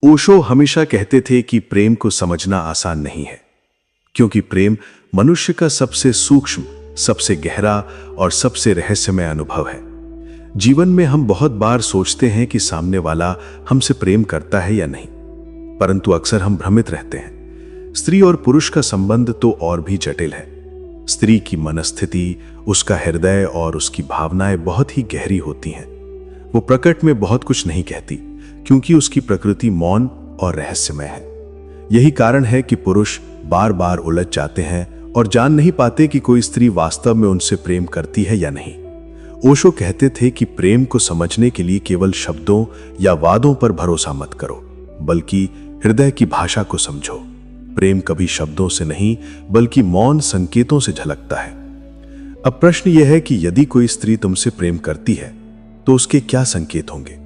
ओशो हमेशा कहते थे कि प्रेम को समझना आसान नहीं है, क्योंकि प्रेम मनुष्य का सबसे सूक्ष्म, सबसे गहरा और सबसे रहस्यमय अनुभव है। जीवन में हम बहुत बार सोचते हैं कि सामने वाला हमसे प्रेम करता है या नहीं, परंतु अक्सर हम भ्रमित रहते हैं। स्त्री और पुरुष का संबंध तो और भी जटिल है। स्त्री की मनस्थिति, उसका हृदय और उसकी भावनाएं बहुत ही गहरी होती हैं। वो प्रकट में बहुत कुछ नहीं कहती, क्योंकि उसकी प्रकृति मौन और रहस्यमय है। यही कारण है कि पुरुष बार बार उलझ जाते हैं और जान नहीं पाते कि कोई स्त्री वास्तव में उनसे प्रेम करती है या नहीं। ओशो कहते थे कि प्रेम को समझने के लिए केवल शब्दों या वादों पर भरोसा मत करो, बल्कि हृदय की भाषा को समझो। प्रेम कभी शब्दों से नहीं, बल्कि मौन संकेतों से झलकता है। अब प्रश्न यह है कि यदि कोई स्त्री तुमसे प्रेम करती है, तो उसके क्या संकेत होंगे?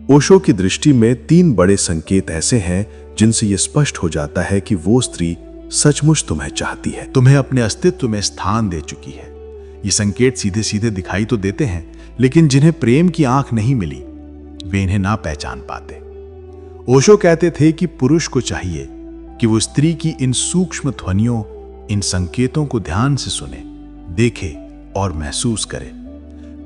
ओशो की दृष्टि में 3 बड़े संकेत ऐसे हैं जिनसे यह स्पष्ट हो जाता है कि वो स्त्री सचमुच तुम्हें चाहती है, तुम्हें अपने अस्तित्व में स्थान दे चुकी है। ये संकेत सीधे सीधे दिखाई तो देते हैं, लेकिन जिन्हें प्रेम की आंख नहीं मिली, वे इन्हें ना पहचान पाते। ओशो कहते थे कि पुरुष को चाहिए कि वो स्त्री की इन सूक्ष्म ध्वनियों, इन संकेतों को ध्यान से सुने, देखे और महसूस करे।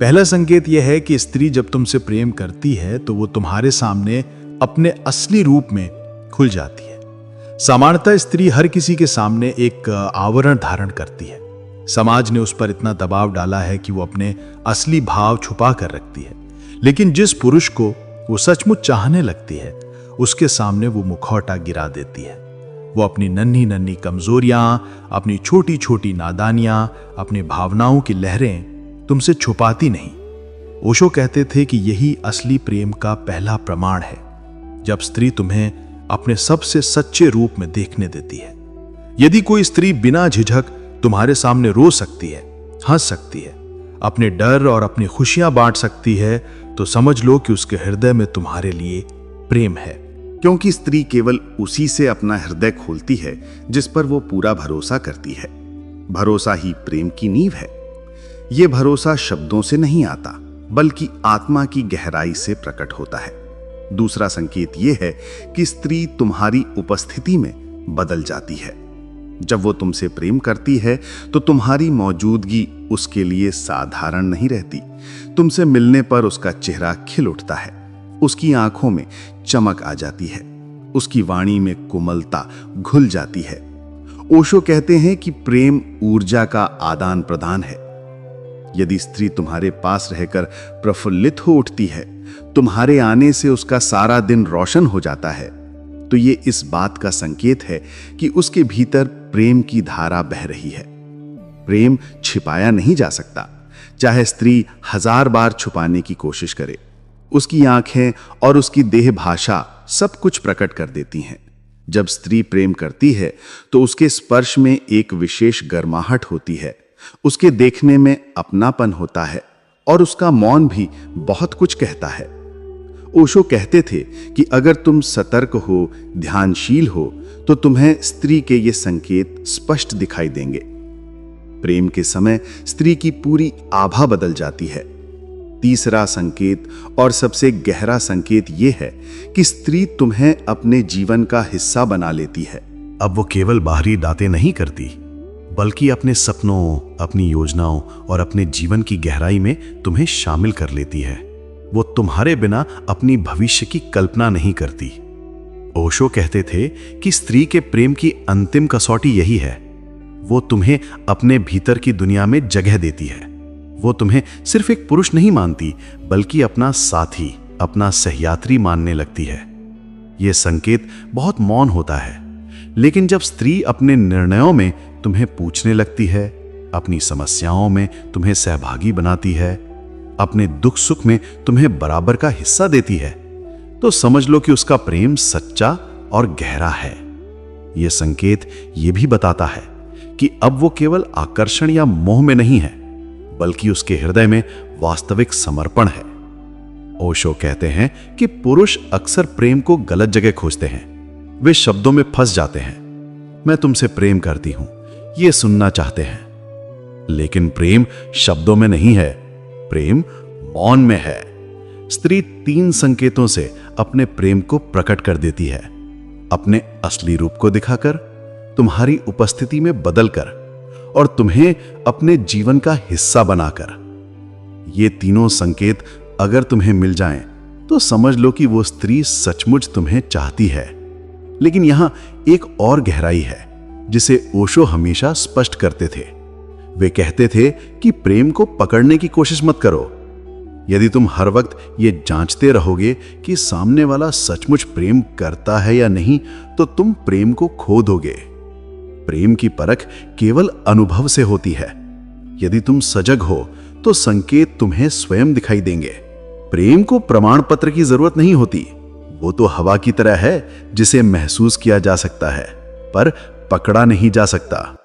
पहला संकेत यह है कि स्त्री जब तुमसे प्रेम करती है तो वो तुम्हारे सामने अपने असली रूप में खुल जाती है। सामान्यतः स्त्री हर किसी के सामने एक आवरण धारण करती है। समाज ने उस पर इतना दबाव डाला है कि वो अपने असली भाव छुपा कर रखती है। लेकिन जिस पुरुष को वो सचमुच चाहने लगती है, उसके सामने वो मुखौटा गिरा देती है। वो अपनी नन्ही नन्ही कमजोरियां, अपनी छोटी छोटी नादानियां, अपनी भावनाओं की लहरें तुमसे छुपाती नहीं। ओशो कहते थे कि यही असली प्रेम का पहला प्रमाण है, जब स्त्री तुम्हें अपने सबसे सच्चे रूप में देखने देती है। यदि कोई स्त्री बिना झिझक तुम्हारे सामने रो सकती है, हंस सकती है, अपने डर और अपनी खुशियां बांट सकती है, तो समझ लो कि उसके हृदय में तुम्हारे लिए प्रेम है। क्योंकि स्त्री केवल उसी से अपना हृदय खोलती है जिस पर वो पूरा भरोसा करती है। भरोसा ही प्रेम की नींव है। ये भरोसा शब्दों से नहीं आता, बल्कि आत्मा की गहराई से प्रकट होता है। दूसरा संकेत यह है कि स्त्री तुम्हारी उपस्थिति में बदल जाती है। जब वो तुमसे प्रेम करती है तो तुम्हारी मौजूदगी उसके लिए साधारण नहीं रहती। तुमसे मिलने पर उसका चेहरा खिल उठता है, उसकी आंखों में चमक आ जाती है, उसकी वाणी में कोमलता घुल जाती है। ओशो कहते हैं कि प्रेम ऊर्जा का आदान प्रदान है। यदि स्त्री तुम्हारे पास रहकर प्रफुल्लित हो उठती है, तुम्हारे आने से उसका सारा दिन रोशन हो जाता है, तो ये इस बात का संकेत है कि उसके भीतर प्रेम की धारा बह रही है। प्रेम छिपाया नहीं जा सकता, चाहे स्त्री 1000 बार छुपाने की कोशिश करे। उसकी आंखें और उसकी देह भाषा सब कुछ प्रकट कर देती हैं। जब स्त्री प्रेम करती है तो उसके स्पर्श में एक विशेष गर्माहट होती है, उसके देखने में अपनापन होता है और उसका मौन भी बहुत कुछ कहता है। ओशो कहते थे कि अगर तुम सतर्क हो, ध्यानशील हो, तो तुम्हें स्त्री के ये संकेत स्पष्ट दिखाई देंगे। प्रेम के समय स्त्री की पूरी आभा बदल जाती है। तीसरा संकेत और सबसे गहरा संकेत यह है कि स्त्री तुम्हें अपने जीवन का हिस्सा बना लेती है। अब वो केवल बाहरी बातें नहीं करती, बल्कि अपने सपनों, अपनी योजनाओं और अपने जीवन की गहराई में तुम्हें शामिल कर लेती है। वो तुम्हारे बिना अपनी भविष्य की कल्पना नहीं करती। ओशो कहते थे कि स्त्री के प्रेम की अंतिम कसौटी यही है, वो तुम्हें अपने भीतर की दुनिया में जगह देती है। वो तुम्हें सिर्फ एक पुरुष नहीं मानती, बल्कि अपना साथी, अपना सहयात्री मानने लगती है। यह संकेत बहुत मौन होता है, लेकिन जब स्त्री अपने निर्णयों में तुम्हें पूछने लगती है, अपनी समस्याओं में तुम्हें सहभागी बनाती है, अपने दुख सुख में तुम्हें बराबर का हिस्सा देती है, तो समझ लो कि उसका प्रेम सच्चा और गहरा है। यह संकेत यह भी बताता है कि अब वो केवल आकर्षण या मोह में नहीं है, बल्कि उसके हृदय में वास्तविक समर्पण है। ओशो कहते हैं कि पुरुष अक्सर प्रेम को गलत जगह खोजते हैं। वे शब्दों में फंस जाते हैं। मैं तुमसे प्रेम करती हूं, ये सुनना चाहते हैं, लेकिन प्रेम शब्दों में नहीं है, प्रेम मौन में है। स्त्री 3 संकेतों से अपने प्रेम को प्रकट कर देती है। अपने असली रूप को दिखाकर, तुम्हारी उपस्थिति में बदलकर और तुम्हें अपने जीवन का हिस्सा बनाकर। ये तीनों संकेत अगर तुम्हें मिल जाएं, तो समझ लो कि वो स्त्री सचमुच तुम्हें चाहती है। लेकिन यहां एक और गहराई है जिसे ओशो हमेशा स्पष्ट करते थे। वे कहते थे कि प्रेम को पकड़ने की कोशिश मत करो। यदि तुम हर वक्त ये जांचते रहोगे कि सामने वाला सचमुच प्रेम करता है या नहीं, तो तुम प्रेम को खो दोगे। प्रेम की परख केवल अनुभव से होती है। यदि तुम सजग हो तो संकेत तुम्हें स्वयं दिखाई देंगे। प्रेम को प्रमाण पत्र की जरूरत नहीं होती। वो तो हवा की तरह है जिसे महसूस किया जा सकता है पर पकड़ा नहीं जा सकता।